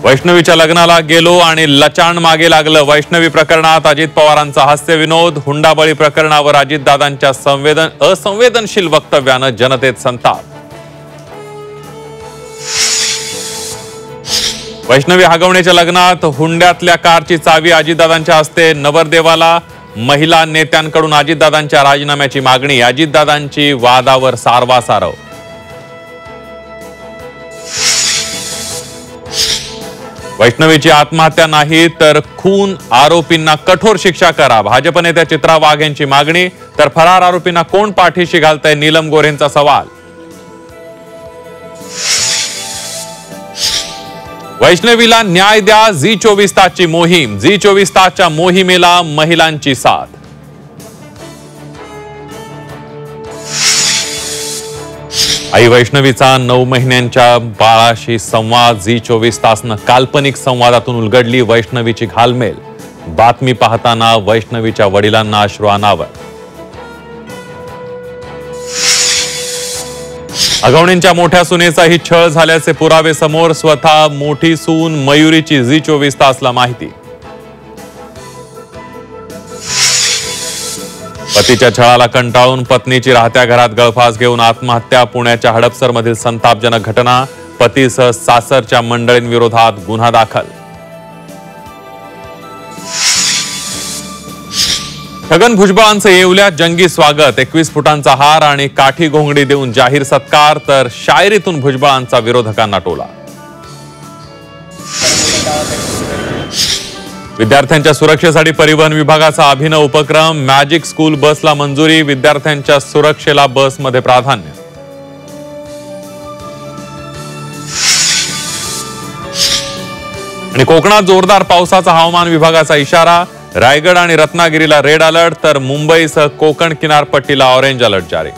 वैष्णवीच्या लग्नाला गेलो आणि लचाण मागे लागलं। वैष्णवी प्रकरणात अजित पवारांचा हास्य विनोद। हुंडाबळी प्रकरणावर अजितदादांच्या असंवेदनशील वक्तव्यानं जनतेत संताप। वैष्णवी हगवणेच्या लग्नात हुंड्यातल्या कारची चावी अजितदादांच्या हस्ते। नवरदेवाला महिला नेत्यांकडून अजितदादांच्या राजीनाम्याची मागणी। अजितदादांची वादावर सारवासारव। वैष्णवीची आत्महत्या नाही तर खून, आरोपींना कठोर शिक्षा करा। भाजप नेत्या चित्रा वाघ यांची मागणी। तर फरार आरोपींना कोण पाठीशी घालतंय, नीलम गोऱ्हेंचा सवाल। वैष्णवीला न्याय द्या, झी 24 तासची मोहीम। झी 24 तासच्या मोहिमेला महिलांची साथ। आई वैष्णवीचा 9 महिन्यांच्या बाळाशी संवाद। झी 24 तासनं काल्पनिक संवादातून उलगडली वैष्णवीची घालमेल। बातमी पाहताना वैष्णवीच्या वडिलांना अश्रू अनावर। हगवणेंच्या मोठ्या सुनेचाही छळ झाल्याचे पुरावे समोर। स्वतः मोठी सून मयुरीची झी 24 तासला माहिती। पतीच्या छळाला कंटाळून पत्नीची राहत्या घरात गळफास घेऊन आत्महत्या। पुण्याच्या हडपसरमधील संतापजनक घटना। पतीसह सासरच्या मंडळींविरोधात गुन्हा दाखल। छगन भुजबळांचं येवल्यात जंगी स्वागत। 21 फुटांचा हार आणि काठी घोंगडी देऊन जाहीर सत्कार। तर शायरीतून भुजबळांचा विरोधकांना टोला। विद्यार्थ्यांच्या सुरक्षेसाठी परिवहन विभागाचा अभिनव उपक्रम। मॅजिक स्कूल बसला मंजुरी। विद्यार्थ्यांच्या सुरक्षेला बसमध्ये प्राधान्य। आणि कोकणात जोरदार पावसाचा हवामान विभागाचा इशारा। रायगड आणि रत्नागिरीला रेड अलर्ट तर मुंबईसह कोकण किनारपट्टीला ऑरेंज अलर्ट जारी।